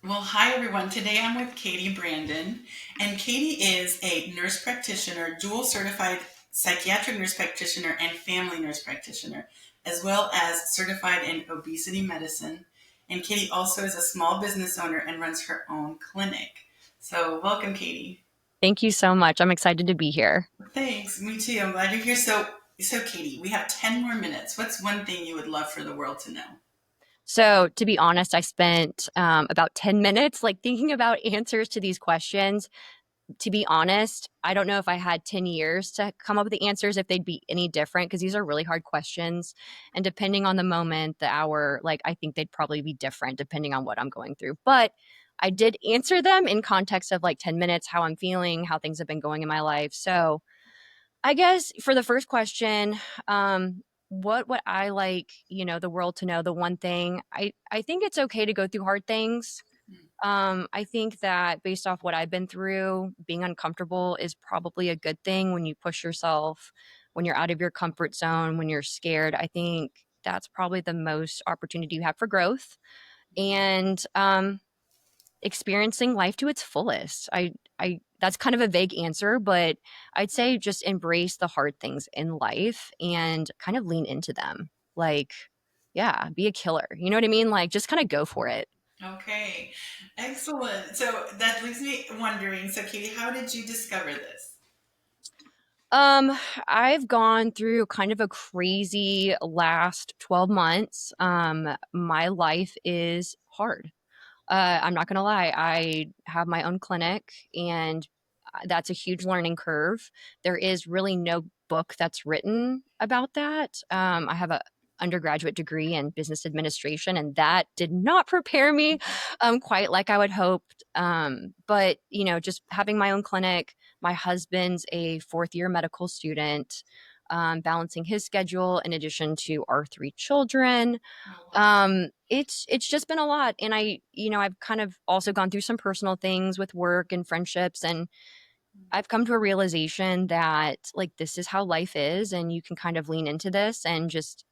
Well, hi everyone. Today I'm with Katie Brandon, and Katie is a nurse practitioner, dual certified psychiatric nurse practitioner and family nurse practitioner, as well as certified in obesity medicine. And Katie also is a small business owner and runs her own clinic. So, welcome, Katie. Thank you so much. I'm excited to be here. Thanks. Me too. I'm glad you're here. So Katie, we have 10 more minutes. What's one thing you would love for the world to know? So, to be honest, I spent about 10 minutes thinking about answers to these questions. To be honest, I don't know if I had 10 years to come up with the answers, if they'd be any different, because these are really hard questions. And depending on the moment, the hour, I think they'd probably be different depending on what I'm going through. But I did answer them in context of 10 minutes, how I'm feeling, how things have been going in my life. So, I guess for the first question, what would I the world to know? The one thing I think it's okay to go through hard things. I think that based off what I've been through, being uncomfortable is probably a good thing when you push yourself, when you're out of your comfort zone, when you're scared. I think that's probably the most opportunity you have for growth. And experiencing life to its fullest. I that's kind of a vague answer, but I'd say just embrace the hard things in life and kind of lean into them. Yeah, be a killer. You know what I mean? Just kind of go for it. Okay, excellent. So that leaves me wondering, so Katie, how did you discover this? Um, I've gone through kind of a crazy last 12 months. My life is hard. I'm not gonna lie. I have my own clinic, and that's a huge learning curve. There is really no book that's written about that. I have a undergraduate degree in business administration, and that did not prepare me quite like I would hoped. But just having my own clinic. My husband's a fourth year medical student. Balancing his schedule in addition to our three children, Oh, wow. it's just been a lot. And I've kind of also gone through some personal things with work and friendships, and I've come to a realization that this is how life is, and you can kind of lean into this and just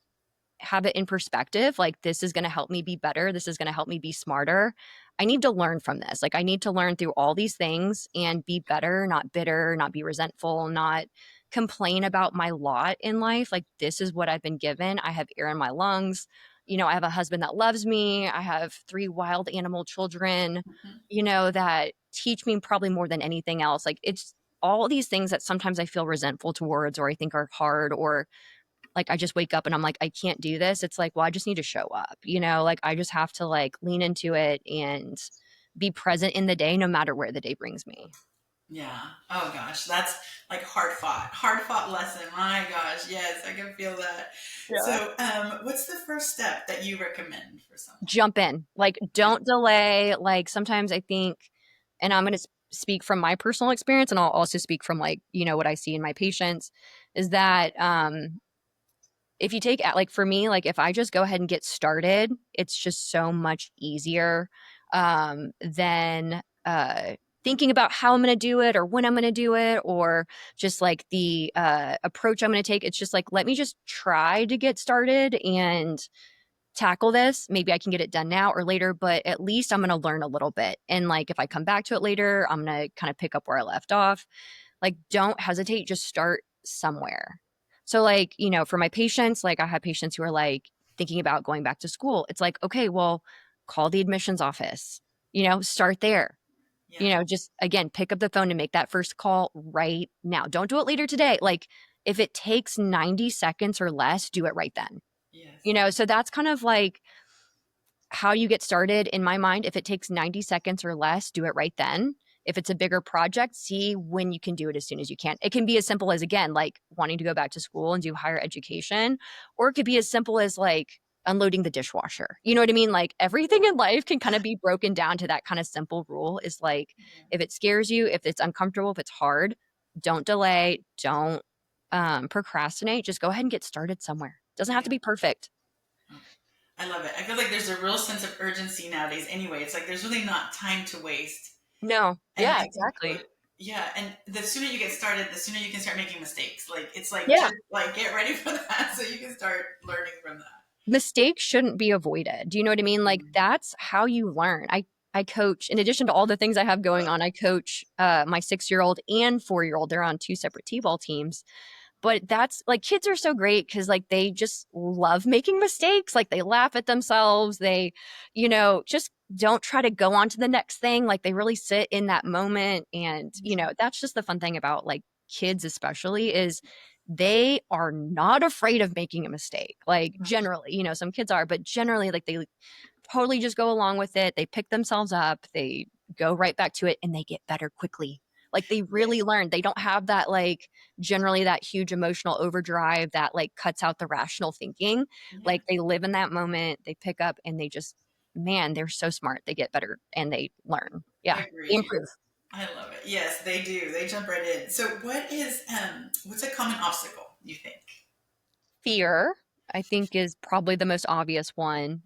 have it in perspective. This is going to help me be better. This is going to help me be smarter. I need to learn from this. I need to learn through all these things and be better, not bitter, not be resentful, not complain about my lot in life. This is what I've been given. I have air in my lungs. I have a husband that loves me. I have three wild animal children, Mhm. that teach me probably more than anything else. It's all these things that sometimes I feel resentful towards or I think are hard, or I just wake up and I'm like, I can't do this. It's like, well, I just need to show up, I just have to lean into it and be present in the day, no matter where the day brings me. Yeah. Oh gosh, that's like hard fought lesson. My gosh, yes, I can feel that. Yeah. So, what's the first step that you recommend for someone? Jump in, Yeah. don't delay. Sometimes I think, and I'm going to speak from my personal experience, and I'll also speak from what I see in my patients, is that if you take for me, if I just go ahead and get started, it's just so much easier than thinking about how I'm going to do it or when I'm going to do it, or just the approach I'm going to take. It's just let me just try to get started and tackle this. Maybe I can get it done now or later, but at least I'm going to learn a little bit. And if I come back to it later, I'm going to kind of pick up where I left off. Don't hesitate, just start somewhere. So for my patients, I have patients who are thinking about going back to school. It's okay, well, call the admissions office, start there. Yeah. Just again, pick up the phone and make that first call right now. Don't do it later today. If it takes 90 seconds or less, do it right then. Yes. So that's kind of how you get started in my mind. If it takes 90 seconds or less, do it right then. If it's a bigger project, see when you can do it as soon as you can. It can be as simple as, again, wanting to go back to school and do higher education, or it could be as simple as unloading the dishwasher. You know what I mean? Everything in life can kind of be broken down to that kind of simple rule is Yeah. if it scares you, if it's uncomfortable, if it's hard, don't delay, don't procrastinate. Just go ahead and get started somewhere. Doesn't have to Yeah. be perfect. Oh, I love it. I feel like there's a real sense of urgency nowadays. Anyway, it's like there's really not time to waste. No. And Yeah, I think, exactly. yeah, and the sooner you get started, the sooner you can start making mistakes. Like it's like Yeah. just like get ready for that so you can start learning from that. Mistakes shouldn't be avoided. Do you know what I mean? Mhm. That's how you learn. I I coach, in addition to all the things I have going on, I coach my 6-year-old and 4-year-old. They're on two separate t-ball teams. But that's like kids are so great because like they just love making mistakes. Like they laugh at themselves. They, just don't try to go on to the next thing. Like they really sit in that moment. And, that's just the fun thing about like kids, especially, is they are not afraid of making a mistake. Like generally, some kids are, but generally, like they totally just go along with it. They pick themselves up, they go right back to it, and they get better quickly. Like they Yeah. really learn. They don't have that like generally that huge emotional overdrive that like cuts out the rational thinking. Yeah. Like they live in that moment, they pick up and they just, man, they're so smart. They get better and they learn. Yeah. They Agreed. improve. I love it. Yes, they do. They jump right in. So what's a common obstacle you think? Fear, I think, is probably the most obvious one.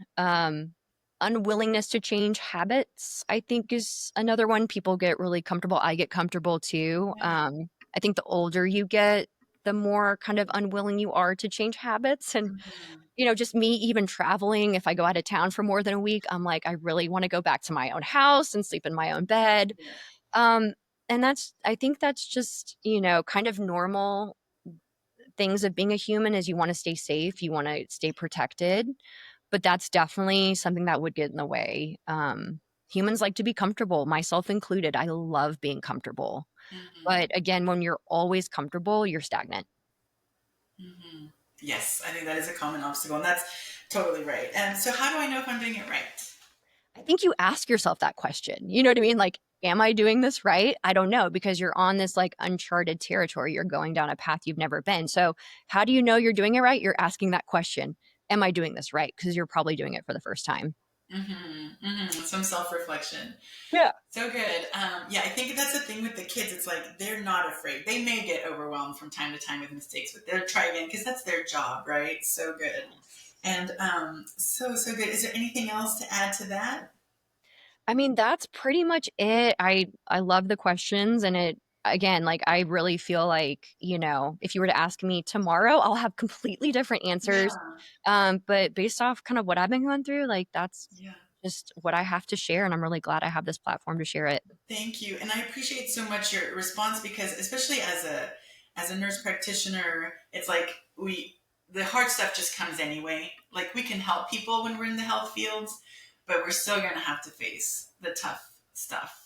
Unwillingness to change habits, I think, is another one. People get really comfortable. I get comfortable too. Yeah. I think the older you get, the more kind of unwilling you are to change habits. And, Mhm. just me even traveling, if I go out of town for more than a week, I'm like, I really want to go back to my own house and sleep in my own bed. Yeah. Um, and I think that's just, kind of normal things of being a human is you want to stay safe, you want to stay protected, but that's definitely something that would get in the way. Humans like to be comfortable, myself included. I love being comfortable. Hmm. But again, when you're always comfortable, you're stagnant. Hmm. Yes, I think that is a common obstacle, and that's totally right. And so, how do I know if I'm doing it right? I think you ask yourself that question. You know what I mean? Like, am I doing this right? I don't know because you're on this like uncharted territory. You're going down a path you've never been. So, how do you know you're doing it right? You're asking that question. Am I doing this right? Because you're probably doing it for the first time. Hmm. Hmm. Some self reflection. Yeah. So good. Yeah, I think that's the thing with the kids. It's like they're not afraid. They may get overwhelmed from time to time with mistakes, but they'll try again because that's their job, right? So good. And so good. Is there anything else to add to that? I mean, that's pretty much it. I love the questions and it again, like I really feel like, if you were to ask me tomorrow, I'll have completely different answers. Yeah. But based off kind of what I've been going through, like that's Yeah. just what I have to share and I'm really glad I have this platform to share it. Thank you. And I appreciate so much your response because especially as a nurse practitioner, it's like the hard stuff just comes anyway. Like we can help people when we're in the health fields, but we're still going to have to face the tough stuff,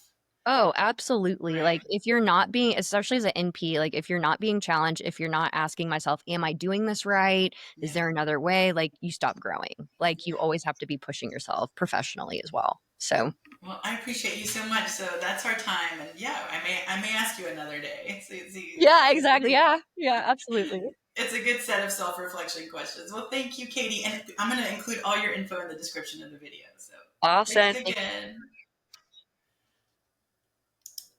Oh, absolutely. right? Like if you're not being, especially as an NP, like if you're not being challenged, if you're not asking myself, am I doing this right? Is Yeah. there another way? Like you stop growing. Like you Yeah. always have to be pushing yourself professionally as well. So Well, I appreciate you so much. So that's our time, and yeah, I may ask you another day. yeah, exactly. Yeah. Yeah, absolutely. It's a good set of self reflection questions. Well, thank you, Katie, and I'm going to include all your info in the description of the video. So thanks Awesome. again.